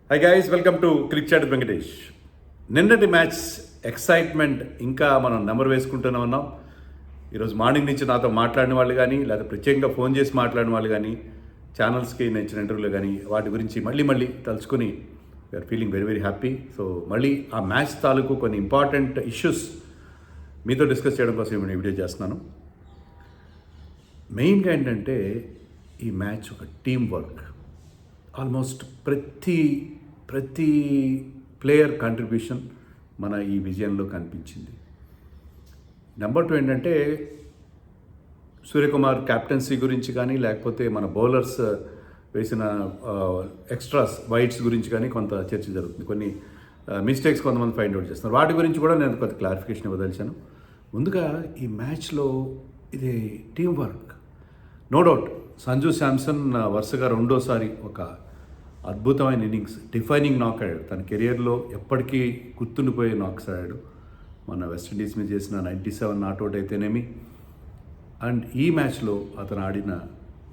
High guys, welcome to crick chat Venkatesh. నిన్నటి match excitement ఇంకా మనం నెంబర్ వేసుకుంటూనే ఉన్నాం. ఈరోజు మార్నింగ్ నుంచి నాతో మాట్లాడిన వాళ్ళు కానీ, లేదా ప్రత్యేకంగా ఫోన్ చేసి మాట్లాడిన వాళ్ళు కానీ, ఛానల్స్కి నచ్చిన ఇంటర్వ్యూలు కానీ, వాటి గురించి మళ్ళీ తలుచుకొని we are feeling very very happy. So మళ్ళీ ఆ మ్యాచ్ తాలూకు కొన్ని ఇంపార్టెంట్ ఇష్యూస్ మీతో డిస్కస్ చేయడం కోసం నేను వీడియో చేస్తున్నాను. మెయిన్గా ఏంటంటే ఈ మ్యాచ్ ఒక టీం వర్క్. ఆల్మోస్ట్ ప్రతి ప్లేయర్ కాంట్రిబ్యూషన్ మన ఈ విజయంలో కనిపించింది. నెంబర్ 2 ఏంటంటే సూర్యకుమార్ క్యాప్టెన్సీ గురించి కానీ, లేకపోతే మన బౌలర్స్ వేసిన ఎక్స్ట్రాస్ వైట్స్ గురించి కానీ కొంత చర్చ జరుగుతుంది. కొన్ని మిస్టేక్స్ కొంతమంది ఫైండ్ అవుట్ చేస్తున్నారు. వాటి గురించి కూడా నేను కొంత క్లారిఫికేషన్ ఇవ్వదలిచాను. ముందుగా ఈ మ్యాచ్లో ఇది team work. No doubt Sanju Samson వరుసగా రెండోసారి ఒక అద్భుతమైన ఇన్నింగ్స్, డిఫైనింగ్ నాక్ ఆడాడు. తన కెరియర్లో ఎప్పటికీ గుర్తుండిపోయే నాక్స్ ఆడాడు. మన వెస్టిండీస్ మీద చేసిన 97 నాట్అవుట్ అయితేనేమి, అండ్ ఈ మ్యాచ్లో అతను ఆడిన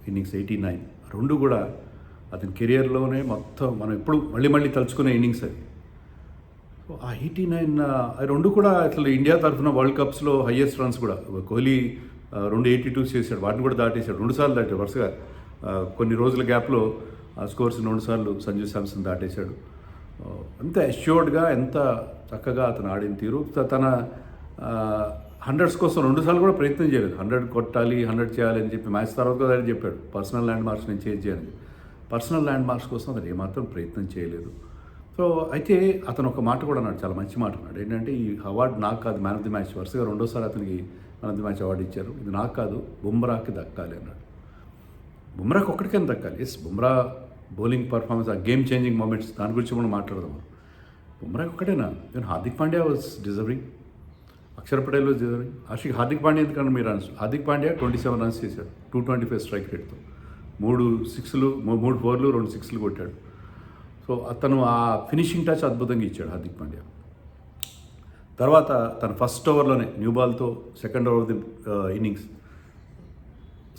ఇన్నింగ్స్ 89, రెండు కూడా అతని కెరియర్లోనే మొత్తం మనం ఎప్పుడు మళ్ళీ తలుచుకునే ఇన్నింగ్స్ అది. సో ఆ 89 రెండు కూడా అసలు ఇండియా తరఫున వరల్డ్ కప్స్లో హయ్యెస్ట్ రన్స్ కూడా. కోహ్లీ 282 చేశాడు, వాటిని కూడా దాటేశాడు. 2 సార్లు దాటాడు వరుసగా. కొన్ని రోజుల గ్యాప్లో ఆ స్కోర్స్ 2 సార్లు సంజు శాంసన్ దాటేశాడు. ఎంత అష్యూర్డ్గా, ఎంత చక్కగా అతను ఆడిన తీరు. తన 100s కోసం 2 సార్లు కూడా ప్రయత్నం చేయలేదు. 100 కొట్టాలి, 100 చేయాలి అని చెప్పి మ్యాచ్ తర్వాత కూడా ఆయన చెప్పాడు, పర్సనల్ ల్యాండ్ మార్క్స్ నేను చేంజ్ చేయాలని. పర్సనల్ ల్యాండ్ మార్క్స్ కోసం అతను ఏమాత్రం ప్రయత్నం చేయలేదు. సో అయితే అతను ఒక మాట కూడా అన్నాడు, చాలా మంచి మాట అన్నాడు. ఏంటంటే ఈ అవార్డు నాకు కాదు, మ్యాన్ ఆఫ్ ది మ్యాచ్ వరుసగా 2వ సారి అతనికి man of the match award ఇచ్చారు, ఇది నాకు కాదు బుమ్రాకి దక్కాలి అన్నాడు. బుమ్రాకి ఒక్కడికైనా దక్కాలి. ఎస్, బుమ్రా బౌలింగ్ పర్ఫార్మెన్స్, ఆ గేమ్ చేంజింగ్ మూమెంట్స్, దాని గురించి కూడా మాట్లాడదాం. బుమ్రాకి ఒక్కటేనా? నేను Hardik Pandya was deserving, Axar Patel was deserving. Hardik Pandya ఎందుకంటే మీరు హార్దిక్ పాండ్యా 27 రన్స్ చేశాడు 225 స్ట్రైక్ రేట్తో. 3 6లు, 3 4లు, 2 6లు కొట్టాడు. సో అతను ఆ ఫినిషింగ్ టచ్ అద్భుతంగా ఇచ్చాడు హార్దిక్ పాండ్యా. తర్వాత తన ఫస్ట్ ఓవర్లోనే న్యూ బాల్తో second over the innings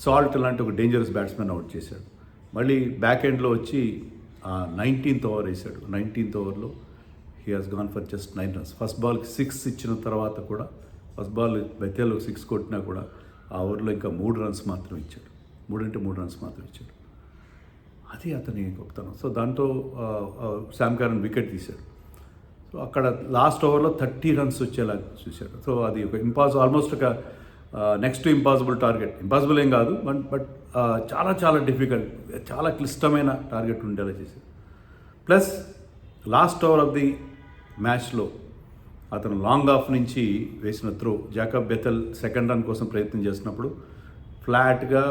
salt లాంటి ఒక డేంజరస్ బ్యాట్స్మెన్ అవుట్ చేశాడు. మళ్ళీ బ్యాక్ ఎండ్లో వచ్చి 19th ఓవర్ వేశాడు. 19th ఓవర్లో he has gone for just 9 runs. First బాల్కి 6 ఇచ్చిన తర్వాత కూడా, ఫస్ట్ బాల్ బెత్తేలో 6 కొట్టినా కూడా ఆ ఓవర్లో ఇంకా 3 రన్స్ మాత్రం ఇచ్చాడు. 3 రన్స్ మాత్రం ఇచ్చాడు. అది అతని గొప్పతనం. సో దాంతో శామ్ కరన్ వికెట్ తీశాడు. సో అక్కడ లాస్ట్ ఓవర్లో 30 రన్స్ వచ్చేలా చూశాడు. సో అది ఒక ఆల్మోస్ట్ ఒక నెక్స్ట్ ఇంపాసిబుల్ టార్గెట్. ఇంపాసిబుల్ ఏం కాదు, బట్ చాలా డిఫికల్ట్, చాలా క్లిష్టమైన టార్గెట్ ఉండేలా చేశాడు. Plus last over of the మ్యాచ్లో అతను లాంగ్ ఆఫ్ నుంచి వేసిన throw, Jacob Bethell second run కోసం ప్రయత్నం చేసినప్పుడు ఫ్లాట్గా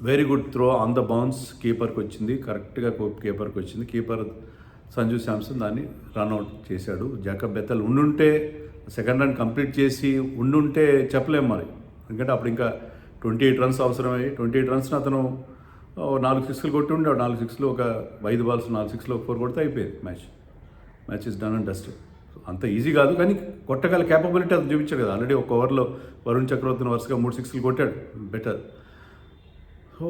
very good throw on the bounce కీపర్కి వచ్చింది, కరెక్ట్గా కీపర్కి వచ్చింది. కీపర్ సంజు శాంసన్ దాన్ని రన్అట్ చేశాడు. జాకబ్ బెథెల్ ఉండుంటే, సెకండ్ రన్ కంప్లీట్ చేసి ఉండుంటే చెప్పలేము మరి, ఎందుకంటే అప్పుడు ఇంకా 28 రన్స్ అవసరమై 28 రన్స్ని అతను 4 6లు కొట్టి ఉండే. 4 6లు, ఒక 5 బాల్స్ 4 6లు 4 కొడితే అయిపోయేది match is done and dusted. అంత ఈజీ కాదు, కానీ కొట్టగల క్యాపబిలిటీ అది చూపించాడు కదా. ఆల్రెడీ ఒక ఓవర్లో వరుణ్ చక్రవర్తిని వరుసగా 3 6లు కొట్టాడు, better. So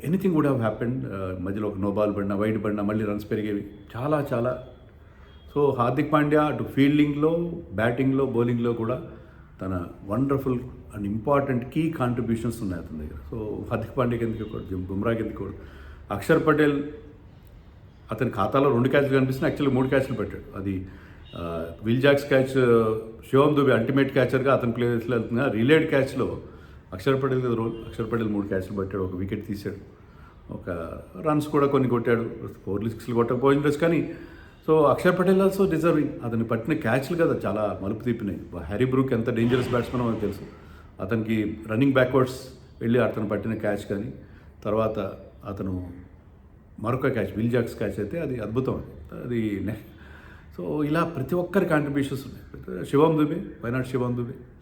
anything would have happened. మధ్యలో ఒక నో బాల్ పడినా, వైడ్ పడినా మళ్ళీ రన్స్ పెరిగేవి చాలా. సో హార్దిక్ పాండ్యా అటు ఫీల్డింగ్లో, బ్యాటింగ్లో, బౌలింగ్లో కూడా తన wonderful and important key contributions ఉన్నాయి అతని దగ్గర. సో హార్దిక్ పాండ్యాకి ఎందుకు ఇవ్వకూడదు, బుమ్రాకి ఎందుకు ఇవ్వకూడదు? అక్షర్ పటేల్ అతని ఖాతాలో 2 క్యాచ్లు కనిపిస్తున్నాయి, యాక్చువల్లీ 3 క్యాచ్లు పెట్టాడు. అది Will Jacks catch, Shivam Dube ultimate క్యాచర్గా అతని ప్లేస్లో వెళ్తున్నా. రిలేడ్ క్యాచ్లో అక్షర్ పటేల్ కదా రోల్. అక్షర్ పటేల్ 3 క్యాచ్లు పట్టాడు, ఒక వికెట్ తీశాడు, ఒక రన్స్ కూడా కొన్ని కొట్టాడు. 4 6లు కొట్టకపోయింది కానీ. So Axar Patel also deserving. అతను పట్టిన క్యాచ్లు కదా చాలా మలుపు తిప్పినాయి. హ్యారీ బ్రూక్ ఎంత డేంజరస్ బ్యాట్స్మెన్ మనకు తెలుసు. అతనికి రన్నింగ్ బ్యాక్వర్డ్స్ వెళ్ళి అతను పట్టిన క్యాచ్ కానీ, తర్వాత అతను మరొక క్యాచ్, విల్ జాక్స్ క్యాచ్ అయితే అది అద్భుతం. అది సో ఇలా ప్రతి ఒక్కరి కాంట్రిబ్యూషన్స్ ఉన్నాయి. శివం దుబే, వైనాట్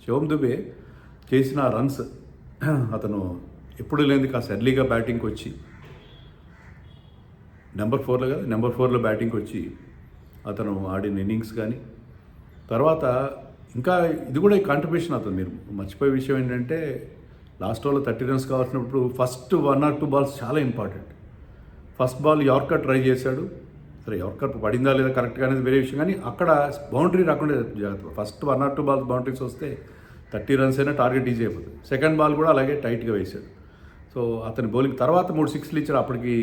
శివం దుబే చేసిన రన్స్, అతను ఎప్పుడు లేనిది కాస్త ఎర్లీగా బ్యాటింగ్కి వచ్చి నెంబర్ 4లో బ్యాటింగ్కి వచ్చి అతను ఆడిన ఇన్నింగ్స్ కానీ, తర్వాత ఇంకా ఇది కూడా ఈ కాంట్రిబ్యూషన్ అతను. మీరు మర్చిపోయే విషయం ఏంటంటే లాస్ట్ ఓవర్లో 30 రన్స్ కావాల్సినప్పుడు ఫస్ట్ 1 or 2 బాల్స్ చాలా important. First ball yorker try చేశాడు, సరే యార్కర్ పడిందా లేదా కరెక్ట్గా అనేది వేరే విషయం, కానీ అక్కడ బౌండరీ రాకుండా జాగ్రత్త. ఫస్ట్ 1 or 2 balls బౌండరీస్ వస్తే 30 runs అయినా టార్గెట్ ఈజీ అయిపోతుంది. సెకండ్ బాల్ కూడా అలాగే టైట్గా వేసాడు. సో అతని బౌలింగ్ తర్వాత 3 6లు ఇచ్చారు అప్పటికి.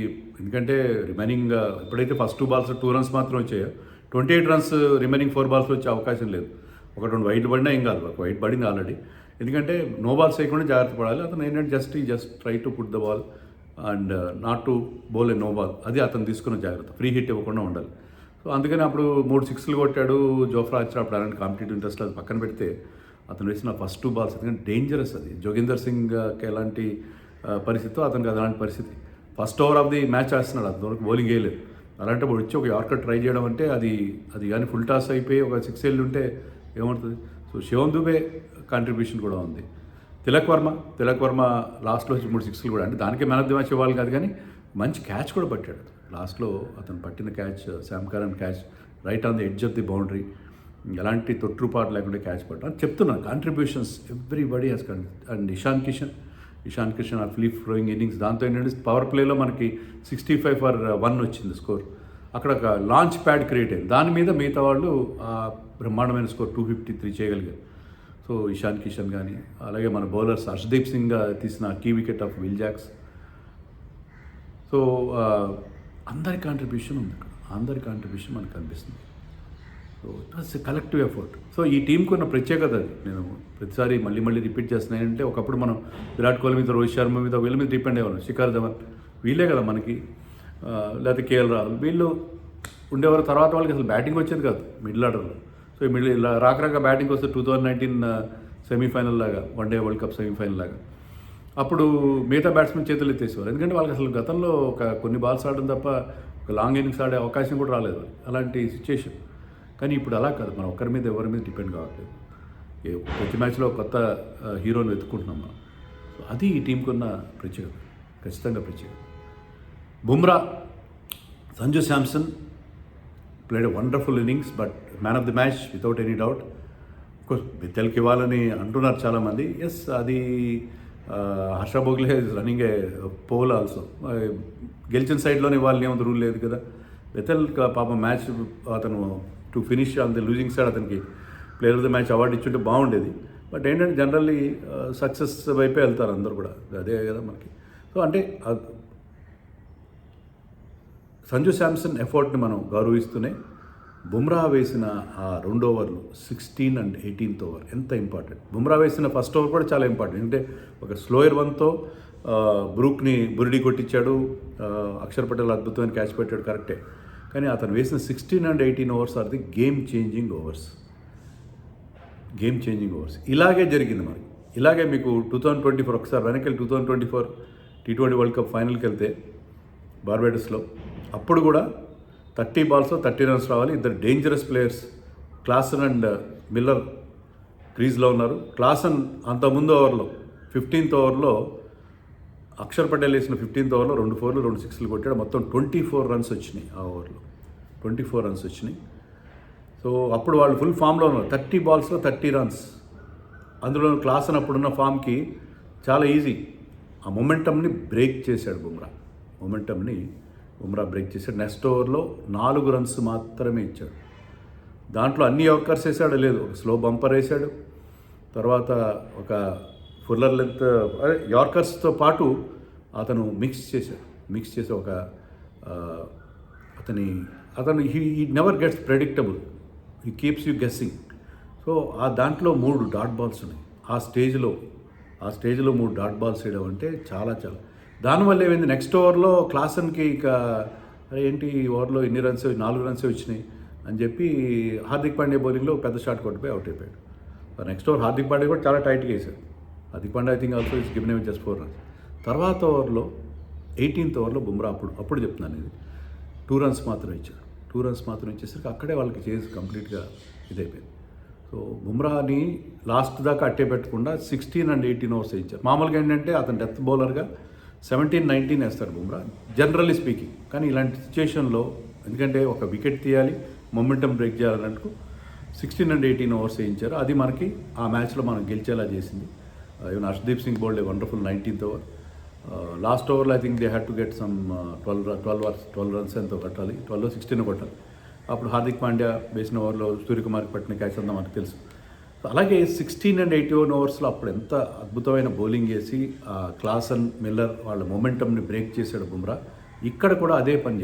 ఎందుకంటే రిమైనింగ్ ఎప్పుడైతే ఫస్ట్ 2 balls 2 runs మాత్రం వచ్చాయో 28 runs రిమైనింగ్ 4 balls వచ్చే అవకాశం లేదు. 1-2 వైట్ పడినా ఏం కాదు, ఒక వైట్ పడింది ఆల్రెడీ. ఎందుకంటే నో బాల్స్ వేయకుండా జాగ్రత్త పడాలి. అతను ఏంటంటే just try to put the ball and not to bowl a no ball. అది అతను తీసుకున్న జాగ్రత్త, ఫ్రీ హిట్ ఇవ్వకుండా ఉండాలి. సో అందుకని అప్పుడు 3 6లు కొట్టాడు జోఫ్రా ఆర్చర్. అప్పుడు అలాంటి కాంపిటేటివ్ ఇంట్రెస్ట్ అది పక్కన పెడితే అతను వేసిన ఫస్ట్ 2 balls ఎందుకంటే డేంజరస్. అది జోగిందర్ సింగ్కి ఎలాంటి పరిస్థితితో అతనికి అలాంటి పరిస్థితి. First over of the match వేస్తున్నాడు, అంతవరకు బౌలింగ్ వేయలేదు. అలాంటప్పుడు వచ్చి ఒక యార్కర్ ట్రై చేయడం అంటే అది కానీ ఫుల్ టాస్ అయిపోయి ఒక 6 వెళ్ళి ఉంటే ఏమవుతుంది. సో శివం దుబే కాంట్రిబ్యూషన్ కూడా ఉంది. తిలక్ వర్మ లాస్ట్లో వచ్చి 3 6లు కూడా, అంటే దానికే మ్యాన్ ఆఫ్ ది మ్యాచ్ ఇవ్వాలి కాదు, కానీ మంచి క్యాచ్ కూడా పట్టాడు. లాస్ట్లో అతను పట్టిన catch, Sam Curran catch right on the edge of the boundary, ఎలాంటి తొట్టుపాటు లేకుండా క్యాచ్ పట్టాను అని చెప్తున్నాను. Contributions everybody has and Ishan Kishan ఆ ఫ్లీప్ ఫ్లోయింగ్ ఇన్నింగ్స్. దాంతో ఏంటంటే పవర్ ప్లేలో మనకి 65 for 1 వచ్చింది స్కోర్. అక్కడ ఒక లాంచ్ ప్యాడ్ క్రియేట్ అయింది, దాని మీద మిగతా వాళ్ళు బ్రహ్మాండమైన స్కోర్ 253 చేయగలిగారు. సో ఇషాన్ కిషన్ కానీ, అలాగే మన బౌలర్స్ హర్షదీప్ సింగ్ తీసిన key wicket of Will Jacks. So అందరి కాంట్రిబ్యూషన్ ఉంది అక్కడ, అందరి కాంట్రిబ్యూషన్ మనకు కనిపిస్తుంది. So it was a collective effort. So ఈ టీంకి ఉన్న ప్రత్యేకత అది నేను ప్రతిసారి మళ్ళీ రిపీట్ చేస్తున్నాను. ఏంటంటే ఒకప్పుడు మనం విరాట్ కోహ్లీ మీద, రోహిత్ శర్మ మీద, వీళ్ళ మీద డిపెండ్ అయ్యేవాళ్ళం. శిఖర్ ధవన్ వీళ్ళే కదా మనకి, లేకపోతే కేఎల్ రాహుల్ వీళ్ళు ఉండేవారు. తర్వాత వాళ్ళకి అసలు బ్యాటింగ్ వచ్చేది కాదు మిడిల్ ఆర్డర్లో. సో ఈ మిడిల్ రాక బ్యాటింగ్ వస్తే 2019 సెమీఫైనల్ లాగా, వన్డే వరల్డ్ కప్ సెమీఫైనల్ లాగా, అప్పుడు మిగతా బ్యాట్స్మెన్ చేతులు ఎత్తేసేవారు. ఎందుకంటే వాళ్ళకి అసలు గతంలో కొన్ని బాల్స్ ఆడడం తప్ప ఒక లాంగ్ ఇన్నింగ్స్ ఆడే అవకాశం కూడా రాలేదు అలాంటి సిచ్యుయేషన్. కానీ ఇప్పుడు అలా కాదు, మనం ఒకరి మీద ఎవరి మీద డిపెండ్ కావట్లేదు. ప్రతి మ్యాచ్లో కొత్త హీరోని వెతుక్కుంటున్నాం మనం. సో అది ఈ టీంకి ఉన్న ప్రత్యేకత, ఖచ్చితంగా ప్రత్యేకత. Bumrah, Sanju Samson played a wonderful innings, but man of the match without any doubt. Course బెత్తెల్కి ఇవ్వాలని అంటున్నారు చాలామంది. ఎస్, అది Harsha Bhogle is running a poll also. గెలిచిన సైడ్లోనే ఇవ్వాలని ఏముంది, రూల్ లేదు కదా. బెత్తెల్ పాపం మ్యాచ్ అతను to finish on the losing side అతనికి player of the match award ఇచ్చుంటే బాగుండేది. బట్ ఏంటంటే జనరల్లీ సక్సెస్ వైపే వెళ్తారు అందరు కూడా, అదే కదా మనకి. సో అంటే సంజు శాంసన్ ఎఫర్ట్ని మనం గౌరవిస్తూనే బుమ్రా వేసిన ఆ 2 ఓవర్లు 16 and 18th ఓవర్ ఎంత ఇంపార్టెంట్. బుమ్రా వేసిన ఫస్ట్ ఓవర్ కూడా చాలా ఇంపార్టెంట్. అంటే ఒక స్లోయర్ 1తో బ్రూక్ని బురిడి కొట్టించాడు, అక్షర్ పటేల్ అద్భుతమైన క్యాచ్ పెట్టాడు, కరెక్టే. కానీ అతను వేసిన 16 and 18 overs are the game changing overs. ఇలాగే జరిగింది మనకి. ఇలాగే మీకు 2024 ఒకసారి వెనకెళ్ళి 2024 T20 వరల్డ్ కప్ ఫైనల్కి వెళ్తే బార్బేడస్లో, అప్పుడు కూడా 30 balls 30 runs రావాలి. ఇద్దరు dangerous players Klaasen and Miller క్రీజ్లో ఉన్నారు. క్లాసన్ అంతకుముందు ఓవర్లో 15th ఓవర్లో అక్షర్ పటేల్ వేసిన 15th ఓవర్లో 2 4లు 2 6లు కొట్టాడు. మొత్తం 24 runs వచ్చినాయి ఆ ఓవర్లో, 24 runs వచ్చినాయి. సో అప్పుడు వాళ్ళు ఫుల్ ఫామ్లో ఉన్నారు. 30 balls 30 runs. అందులో క్లాసన్ అప్పుడున్న ఫామ్కి చాలా ఈజీ. ఆ మొమెంటమ్ని బ్రేక్ చేశాడు బుమ్రా. బ్రేక్ చేశాడు. నెక్స్ట్ ఓవర్లో 4 runs మాత్రమే ఇచ్చాడు. దాంట్లో అన్ని యార్కర్స్ వేసాడు లేదు, ఒక స్లో బంపర్ వేసాడు, తర్వాత ఒక ఫుల్లర్ లెంత్ యార్కర్స్తో పాటు అతను మిక్స్ చేసి ఒక అతను he never gets predictable, he keeps you guessing. So ఆ దాంట్లో 3 డాట్ బాల్స్ ఉన్నాయి ఆ స్టేజ్లో 3 డాట్ బాల్స్ వేయడం అంటే చాలా దానివల్ల ఏమైంది, నెక్స్ట్ ఓవర్లో క్లాసన్కి ఇక ఏంటి ఈ ఓవర్లో ఎన్ని రన్స్, 4 runs వచ్చినాయి అని చెప్పి హార్దిక్ పాండ్యా బౌలింగ్లో పెద్ద షాట్ కొట్టిపోయి అవుట్ అయిపోయాడు. నెక్స్ట్ ఓవర్ హార్దిక్ పాండ్యా కూడా చాలా టైట్గా వేశాడు. Hardik Pandya I think also is given away just 4 runs. తర్వాత ఓవర్లో 18th ఓవర్లో బుమ్రా అప్పుడు చెప్తున్నాను ఇది 2 runs మాత్రం ఇచ్చాడు. 2 runs మాత్రం ఇచ్చేసరికి అక్కడే వాళ్ళకి చేసి కంప్లీట్గా ఇదైపోయింది. సో బుమ్రాని లాస్ట్ దాకా అట్టే పెట్టకుండా 16 and 18 ఓవర్స్ ఇచ్చారు. మామూలుగా ఏంటంటే అతను డెత్ బౌలర్గా 17, 19 వేస్తారు బుమ్రా జనరల్లీ స్పీకింగ్. కానీ ఇలాంటి సిచ్యుయేషన్లో ఎందుకంటే ఒక వికెట్ తీయాలి, మొమెంటం బ్రేక్ చేయాలన్నట్టు 16 and 18 ఓవర్స్ వేయించారు. అది మనకి ఆ మ్యాచ్లో మనం గెలిచేలా చేసింది. Even Harshdeep Singh bowled a wonderful 19th over. Last ఓవర్లో I think they had to get some 12 runs ఎంతో కొట్టాలి, 16 కొట్టాలి. అప్పుడు హార్దిక్ పాండ్యా వేసిన ఓవర్లో సూర్యకుమార్కి పట్టిన క్యాచ్ అంతా మనకు తెలుసు. అలాగే 16 and 81 ఓవర్స్లో అప్పుడు ఎంత అద్భుతమైన బౌలింగ్ చేసి క్లాసన్, మిల్లర్ వాళ్ళ మొమెంటమ్ని బ్రేక్ చేశాడు బుమ్రా. ఇక్కడ కూడా అదే పని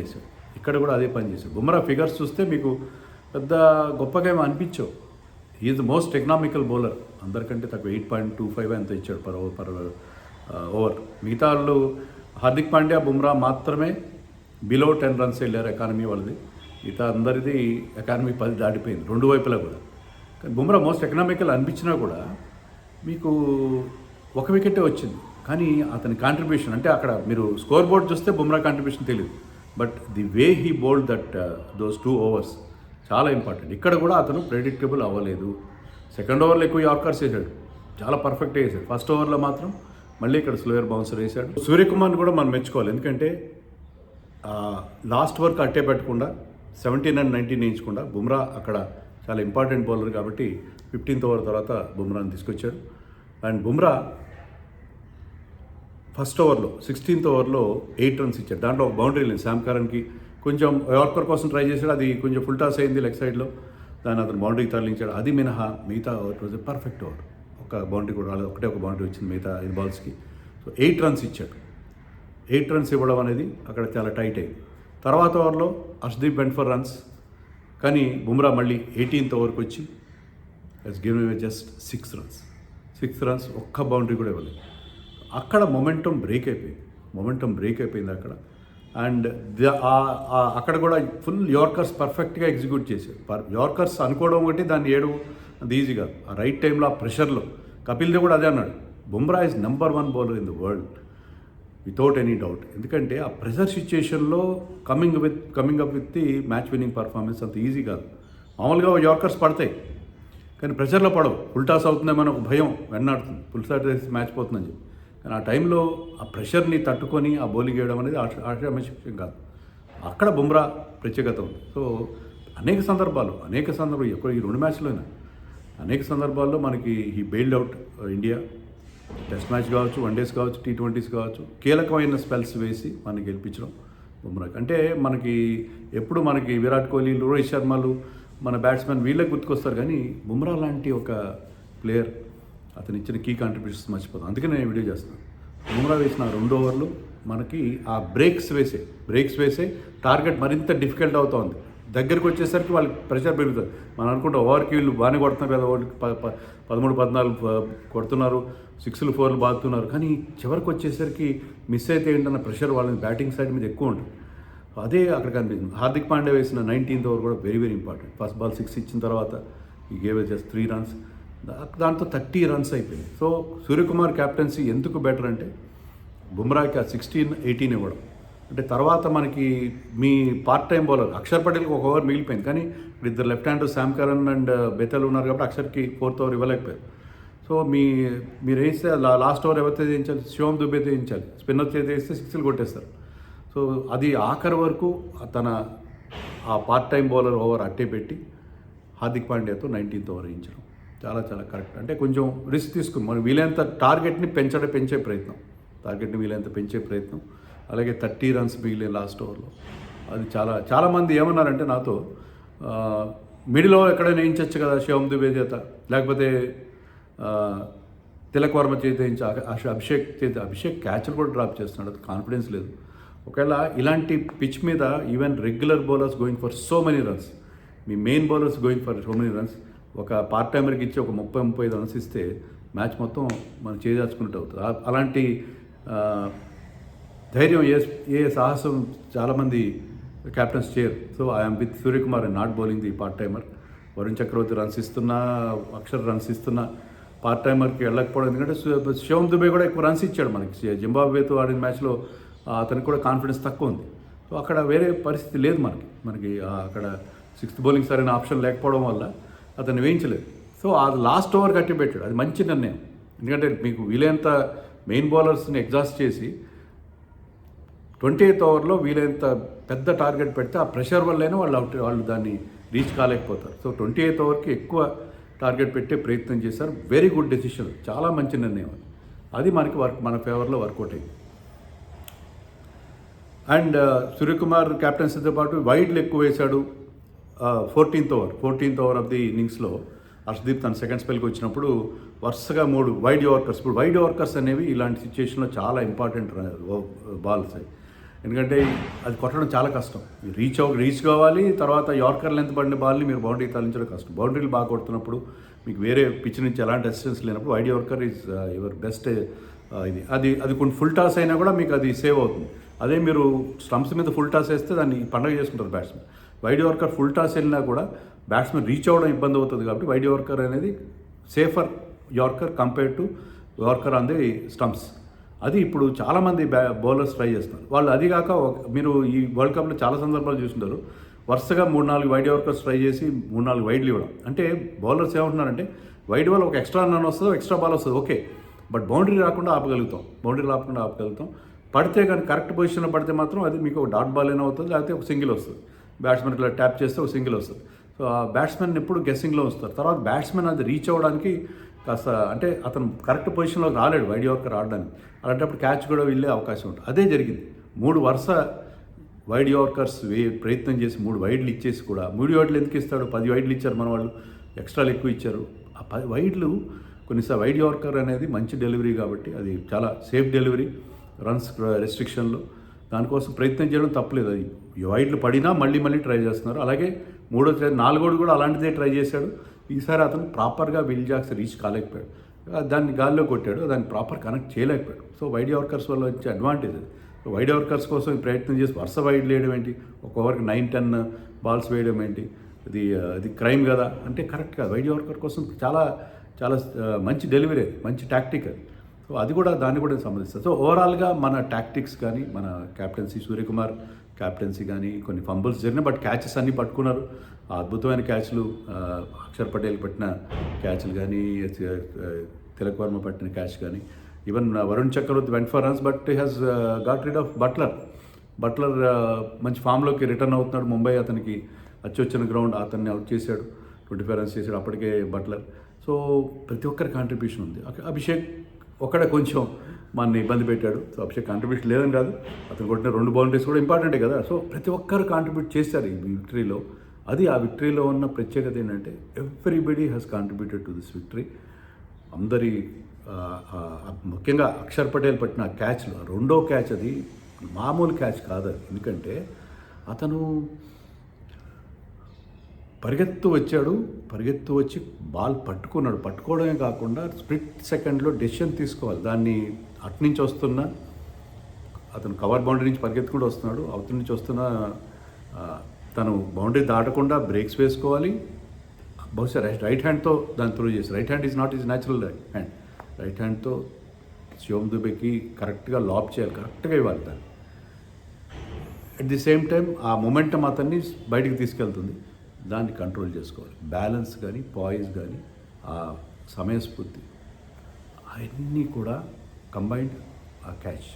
చేశాడు. బుమ్రా ఫిగర్స్ చూస్తే మీకు పెద్ద గొప్పగా ఏమో అనిపించవు. Is the most economical bowler, అందరికంటే తక్కువ 8.25 ఎంత ఇచ్చాడు పర్ ఓవర్. మిగతా వాళ్ళు హార్దిక్ పాండ్యా, బుమ్రా మాత్రమే బిలో 10 runs వెళ్ళారు ఎకానమీ వాళ్ళది. మిగతా అందరిది ఎకానమీ 10 దాటిపోయింది రెండు వైపులా కూడా. కానీ బుమ్రా మోస్ట్ ఎకనామికల్ అనిపించినా కూడా మీకు ఒక వికెటే వచ్చింది. కానీ అతని కాంట్రిబ్యూషన్ అంటే అక్కడ మీరు స్కోర్ బోర్డ్ చూస్తే బుమ్రా కాంట్రిబ్యూషన్ తెలియదు, but the way he bowled those 2 overs చాలా ఇంపార్టెంట్. ఇక్కడ కూడా అతను ప్రెడిక్టబుల్ అవ్వలేదు. సెకండ్ ఓవర్లో ఎక్కువ యార్కర్స్ వేసాడు, చాలా పర్ఫెక్ట్గా వేసాడు. ఫస్ట్ ఓవర్లో మాత్రం మళ్ళీ ఇక్కడ స్లోయర్ బౌన్సర్ వేసాడు. సూర్యకుమార్ని కూడా మనం మెచ్చుకోవాలి, ఎందుకంటే లాస్ట్ వరకు అట్టే పెట్టకుండా 17 and 19 వేయించకుండా బుమ్రా అక్కడ చాలా ఇంపార్టెంట్ బౌలర్ కాబట్టి 15th ఓవర్ తర్వాత బుమ్రాని తీసుకొచ్చాడు. అండ్ బుమ్రా ఫస్ట్ ఓవర్లో 16th ఓవర్లో 8 runs ఇచ్చాడు. దాంట్లో ఒక బౌండరీ లేదు. శామ్ కరన్కి కొంచెం యార్కర్ కోసం ట్రై చేశాడు, అది కొంచెం ఫుల్ టాస్ అయింది లెగ్ సైడ్లో, దాన్ని అతను బౌండరీకి తరలించాడు. అది మినహా మిగతా ఓవర్ వాజ్ పర్ఫెక్ట్ ఓవర్. ఒక బౌండరీ కూడా రాలేదు, ఒకటే ఒక బౌండరీ వచ్చింది మిగతా 5 balls-కి. సో 8 runs ఇచ్చాడు. 8 runs ఇవ్వడం అనేది అక్కడ చాలా టైట్ అయింది. తర్వాత ఓవర్లో హర్షదీప్ వెంట్ ఫర్ రన్స్, కానీ బుమ్రా మళ్ళీ 18th ఓవర్కి వచ్చి గివెన్ అవే జస్ట్ 6 runs, ఒక్క బౌండరీ కూడా ఇవ్వలేదు. అక్కడ మొమెంటం బ్రేక్ అయిపోయింది అక్కడ. అండ్ అక్కడ కూడా ఫుల్ యార్కర్స్ పర్ఫెక్ట్గా ఎగ్జిక్యూట్ చేశారు. యార్కర్స్ అనుకోవడం ఒకటి, దాన్ని ఏడు అంత ఈజీగా ఆ రైట్ టైంలో ఆ ప్రెషర్లో. కపిల్ దేవ్ కూడా అదే అన్నాడు, Bumrah is number 1 bowler in the world without any doubt. ఎందుకంటే ఆ ప్రెషర్ సిచ్యుయేషన్లో coming up with the match winning performance అంత ఈజీ కాదు. మామూలుగా యార్కర్స్ పడతాయి కానీ ప్రెషర్లో పడవు. ఫుల్ టాస్ అవుతుందేమో ఒక భయం వెన్నాడుతుంది, ఫుల్ టాస్ వేసి మ్యాచ్ పోతుందని చెప్పి. కానీ ఆ టైంలో ఆ ప్రెషర్ని తట్టుకొని ఆ బౌలింగ్ వేయడం అనేది ఆశ్చర్యం కాదు. అక్కడ బుమ్రా ప్రత్యేకత ఉంది. సో అనేక సందర్భాలు ఈ 2 మ్యాచ్లోనే అనేక సందర్భాల్లో మనకి ఈ బెయిల్డ్ అవుట్ ఇండియా. టెస్ట్ మ్యాచ్ కావచ్చు, వన్డేస్ కావచ్చు, T20s కావచ్చు, కీలకమైన స్పెల్స్ వేసి మనకి గెలిపించడం బుమ్రాకి. అంటే మనకి ఎప్పుడు మనకి విరాట్ కోహ్లీ, రోహిత్ శర్మలు, మన బ్యాట్స్మెన్ వీళ్ళకి గుర్తుకొస్తారు, కానీ బుమ్రా లాంటి ఒక ప్లేయర్ అతను ఇచ్చిన కీ కాంట్రిబ్యూషన్స్ మర్చిపోతాం. అందుకే నేను వీడియో చేస్తున్నాను. బుమ్రా వేసిన 2 ఓవర్లు మనకి ఆ బ్రేక్స్ వేసే టార్గెట్ మరింత డిఫికల్ట్ అవుతుంది. దగ్గరికి వచ్చేసరికి వాళ్ళకి ప్రెషర్ పెరుగుతుంది. మనం అనుకుంటే ఓవర్కి వీళ్ళు బాగానే కొడుతున్నారు కదా, ఓవర్కి 13-14 కొడుతున్నారు, 6లు 4లు బాగుతున్నారు, కానీ చివరికి వచ్చేసరికి మిస్ అయితే ఏంటన్న ప్రెషర్ వాళ్ళని బ్యాటింగ్ సైడ్ మీద ఎక్కువ ఉంటుంది. అదే అక్కడ కనిపిస్తుంది. హార్దిక్ పాండ్యా వేసిన 19th ఓవర్ కూడా వెరీ ఇంపార్టెంట్. ఫస్ట్ బాల్ 6 ఇచ్చిన తర్వాత ఈ గేవ్ జస్ట్ 3 runs, దాంతో 30 runs అయిపోయింది. సో సూర్యకుమార్ క్యాప్టెన్సీ ఎందుకు బెటర్ అంటే బుమ్రాకి ఆ 16-18 ఇవ్వడం. అంటే తర్వాత మనకి మీ పార్ట్ టైం బౌలర్ అక్షర్ పటేల్కి 1 ఓవర్ మిగిలిపోయింది, కానీ ఇద్దరు left hand Sam Curran and Bethell ఉన్నారు కాబట్టి అక్షర్కి 4th ఓవర్ ఇవ్వలేకపోయారు. సో మీరు వేస్తే లాస్ట్ ఓవర్ ఎవరితో వేయించాలి, శివం దుబేతో వేయించాలి, స్పిన్నర్ చేతి వేస్తే 6లు కొట్టేస్తారు. సో అది ఆఖరి వరకు తన ఆ పార్ట్ టైం బౌలర్ ఓవర్ అట్టే పెట్టి హార్దిక్ పాండ్యాతో 19th ఓవర్ వేయించడం చాలా కరెక్ట్. అంటే కొంచెం రిస్క్ తీసుకుని మనం వీలైనంత టార్గెట్ని పెంచే ప్రయత్నం. అలాగే 30 runs మిగిలిన లాస్ట్ ఓవర్లో అది చాలామంది ఏమన్నారంటే నాతో, మిడిల్ ఓవర్ ఎక్కడైనా వేయించవచ్చు కదా శివం దుబే చేత, లేకపోతే తిలక్ వర్మ చేత వేయించి అభిషేక్ క్యాచ్లు కూడా డ్రాప్ చేస్తున్నాడు, అది కాన్ఫిడెన్స్ లేదు. ఒకవేళ ఇలాంటి పిచ్ మీద even regular bowlers going for so many runs, me main bowlers going for so many runs, ఒక పార్ట్ టైమర్కి ఇచ్చి ఒక 30-35 runs ఇస్తే మ్యాచ్ మొత్తం మనం చేజార్చుకున్నట్టు అవుతుంది. అలాంటి ధైర్యం ఏ సాహసం చాలామంది క్యాప్టెన్స్ చేయరు. So I'm with Suryakumar and not bowling the part timer. Varun Chakravarthy runs ఇస్తున్నా, అక్షర్ రన్స్ ఇస్తున్నా, పార్ట్ టైమర్కి వెళ్ళకపోవడం. ఎందుకంటే శివం దుబే కూడా ఎక్కువ రన్స్ ఇచ్చాడు మనకి. జింబాబ్వేతో ఆడిన మ్యాచ్లో అతనికి కూడా కాన్ఫిడెన్స్ తక్కువ ఉంది. సో అక్కడ వేరే పరిస్థితి లేదు మనకి అక్కడ 6th బౌలింగ్ సరైన ఆప్షన్ లేకపోవడం వల్ల అతన్ని వేయించలేదు. సో అది లాస్ట్ ఓవర్ కట్టి పెట్టాడు, అది మంచి నిర్ణయం. ఎందుకంటే మీకు వీలైనంత మెయిన్ బౌలర్స్ని ఎగ్జాస్ట్ చేసి 28th ఓవర్లో వీలైనంత పెద్ద టార్గెట్ పెడితే ఆ ప్రెషర్ వల్లైనా వాళ్ళు దాన్ని రీచ్ కాలేకపోతారు. సో 28th ఓవర్కి ఎక్కువ టార్గెట్ పెట్టే ప్రయత్నం చేశారు. వెరీ గుడ్ డెసిషన్, చాలా మంచి నిర్ణయం. అది మనకి మన ఫేవర్లో వర్కౌట్ అయింది. అండ్ సూర్యకుమార్ క్యాప్టెన్సీతో పాటు వైడ్లు ఎక్కువ వేశాడు. 14th ఓవర్ ఆఫ్ ది ఇన్నింగ్స్లో హర్షదీప్ తన సెకండ్ స్పెల్కి వచ్చినప్పుడు వరుసగా 3 వైడ్ యార్కర్స్. ఇప్పుడు వైడ్ యార్కర్స్ అనేవి ఇలాంటి సిచ్యుయేషన్లో చాలా ఇంపార్టెంట్ బాల్స్ అవి. ఎందుకంటే అది కొట్టడం చాలా కష్టం. రీచ్ కావాలి, తర్వాత యార్కర్ లెంత్ పడిన బాల్ని మీరు బౌండరీ తరలించడం కష్టం. బౌండరీలు బాగా కొడుతున్నప్పుడు మీకు వేరే పిచ్ నుంచి ఎలాంటి అసిస్టెన్స్ లేనప్పుడు wide yorker is your best. అది కొన్ని ఫుల్ టాస్ అయినా కూడా మీకు అది సేవ్ అవుతుంది. అదే మీరు స్టంప్స్ మీద ఫుల్ టాస్ వేస్తే దాన్ని పండగ చేసుకుంటారు batsmen. Wide yorker full toss వెళ్ళినా కూడా బ్యాట్స్మెన్ రీచ్ అవ్వడం ఇబ్బంది అవుతుంది. కాబట్టి వైడ్ యార్కర్ అనేది safer yorker compared to yorker on the stumps. అది ఇప్పుడు చాలామంది బౌలర్స్ ట్రై చేస్తున్నారు. వాళ్ళు అది కాక మీరు ఈ వరల్డ్ కప్లో చాలా సందర్భాలు చూస్తుంటారు, వరుసగా 3-4 వైడ్ యార్కర్స్ ట్రై చేసి 3-4 వైడ్లు ఇవ్వడం. అంటే బౌలర్స్ ఏమంటున్నారంటే వైడ్ వల్ల ఒక ఎక్స్ట్రా రన్ వస్తుందో ఎక్స్ట్రా బాల్ వస్తుంది, ఓకే, బట్ బౌండరీ రాకుండా ఆపగలుగుతాం. పడితే కానీ కరెక్ట్ పొజిషన్లో పడితే మాత్రం అది మీకు ఒక డాట్ బాల్ అయినా అవుతుంది, లేకపోతే ఒక సింగిల్ వస్తుంది. బ్యాట్స్మెన్ ఇలా ట్యాప్ చేస్తే ఒక సింగిల్ వస్తుంది. సో ఆ బ్యాట్స్మెన్ ఎప్పుడు గెస్సింగ్లో వస్తారు. తర్వాత బ్యాట్స్మెన్ అది రీచ్ అవ్వడానికి కాస్త అంటే అతను కరెక్ట్ పొజిషన్లో రాలేడు వైడ్ యార్కర్ ఆడడానికి. అలాంటప్పుడు క్యాచ్ కూడా వెళ్ళే అవకాశం ఉంటుంది. అదే జరిగింది. 3 వరుస వైడ్ యార్కర్స్ ప్రయత్నం చేసి 3 వైడ్లు ఇచ్చేసి కూడా 3 వైడ్లు ఎందుకు ఇస్తాడు? 10 వైడ్లు ఇచ్చారు మన వాళ్ళు, ఎక్స్ట్రాలు ఎక్కువ ఇచ్చారు. ఆ 10 వైడ్లు కొన్నిసార్లు వైడ్ యార్కర్ అనేది మంచి డెలివరీ కాబట్టి అది చాలా సేఫ్ డెలివరీ రన్స్ రెస్ట్రిక్షన్లో. దానికోసం ప్రయత్నం చేయడం తప్పలేదు. అది వైడ్లు పడినా మళ్ళీ ట్రై చేస్తున్నారు. అలాగే 4 కూడా అలాంటిదే ట్రై చేశాడు. ఈసారి అతను ప్రాపర్గా విల్ జాక్స్ రీచ్ కాలేకపోయాడు. దాన్ని గాల్లో కొట్టాడు, దాన్ని ప్రాపర్ కనెక్ట్ చేయలేకపోయాడు. సో వైడ్ యార్కర్స్ వల్ల వచ్చే అడ్వాంటేజ్ అది. వైడ్ యార్కర్స్ కోసం ప్రయత్నం చేసి వరుస వైడ్లు వేయడం ఏంటి, ఒక ఓవర్కి 9-10 బాల్స్ వేయడం ఏంటి, అది క్రైమ్ కదా అంటే కరెక్ట్ కాదు. వైడ్ యార్కర్ కోసం చాలా మంచి డెలివరీ, మంచి టాక్టిక్ అది. సో అది కూడా దాన్ని కూడా సంబంధిస్తుంది. సో ఓవరాల్గా మన టాక్టిక్స్ కానీ, మన క్యాప్టెన్సీ సూర్యకుమార్ క్యాప్టెన్సీ కానీ కొన్ని ఫంబుల్స్ జరిగినాయి, బట్ క్యాచెస్ అన్నీ పట్టుకున్నారు. అద్భుతమైన క్యాచ్లు, అక్షర్ పటేల్ పట్టిన క్యాచ్లు కానీ, తిలక్ వర్మ పట్టిన క్యాచ్ కానీ, even Varun Chakravarthy went for runs, but he has got rid of Buttler మంచి ఫామ్లోకి రిటర్న్ అవుతున్నాడు. ముంబై అతనికి వచ్చిన గ్రౌండ్ అతన్ని అవుట్ చేశాడు, 25 రన్స్ చేశాడు అప్పటికే బట్లర్. సో ప్రతి ఒక్కరి కాంట్రిబ్యూషన్ ఉంది. అభిషేక్ ఒక్కడే కొంచెం మన ఇబ్బంది పెట్టాడు. సో అభిషేక్ కాంట్రిబ్యూషన్ లేదని కాదు, అతను కొట్టిన 2 బౌండరీస్ కూడా ఇంపార్టెంటే కదా. సో ప్రతి ఒక్కరు కాంట్రిబ్యూట్ చేశారు ఈ విక్టరీలో. అది ఆ విక్టరీలో ఉన్న ప్రత్యేకత ఏంటంటే everybody has contributed to this victory. అందరి ముఖ్యంగా అక్షర్ పటేల్ పట్టిన క్యాచ్లో 2వ క్యాచ్ అది మామూలు క్యాచ్ కాదు అది. ఎందుకంటే అతను పరిగెత్తు వచ్చి బాల్ పట్టుకోవడమే కాకుండా స్ప్లిట్ సెకండ్లో డెసిషన్ తీసుకోవాలి. దాన్ని అట్నుంచి వస్తున్న అతను కవర్ బౌండరీ నుంచి పరిగెత్తుకుంటూ వస్తున్నాడు, అవతల నుంచి వస్తున్న తను బౌండరీ దాటకుండా బ్రేక్స్ వేసుకోవాలి. బహుశా రైట్ హ్యాండ్తో దాన్ని త్రూ చేసి, right hand is not is natural hand. Right హ్యాండ్తో శివం దుబేకి కరెక్ట్గా లాప్ చేయాలి, కరెక్ట్గా ఇవ్వాలి దాన్ని. అట్ ది సేమ్ టైం ఆ మొమెంటం అతన్ని బయటికి తీసుకెళ్తుంది, దాన్ని కంట్రోల్ చేసుకోవాలి. బ్యాలెన్స్ కానీ, పాయిస్ కానీ, ఆ సమయస్ఫూర్తి అవన్నీ కూడా కంబైన్డ్ ఆ క్యాచ్.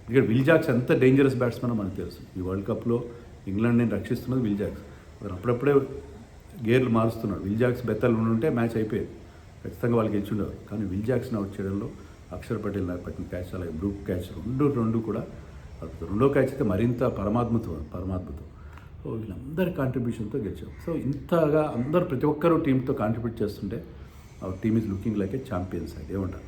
ఇక్కడ విల్ జాక్స్ ఎంత డేంజరస్ బ్యాట్స్మెన్ మనకు తెలుసు. ఈ వరల్డ్ కప్లో ఇంగ్లాండ్ని రక్షిస్తున్నది విల్ జాక్స్. అప్పుడప్పుడే గేర్లు మారుస్తున్నాడు. విల్ జాక్స్ బెత్తలు ఉంటే మ్యాచ్ అయిపోయేది, ఖచ్చితంగా వాళ్ళు గెలిచుండేవారు. కానీ విల్ జాక్స్ని అవుట్ చేయడంలో అక్షర్ పటేల్ నాకు పట్టిన క్యాచ్, అలాగే బ్రూక్ క్యాచ్ రెండు కూడా, 2వ క్యాచ్ అయితే మరింత పరమాద్భుతం. సో వీళ్ళందరి కాంట్రిబ్యూషన్తో గెలిచాం. సో ఇంతగా ప్రతి ఒక్కరూ టీంతో కాంట్రిబ్యూట్ చేస్తుంటే team is looking like A champion side. ఏమంటారు?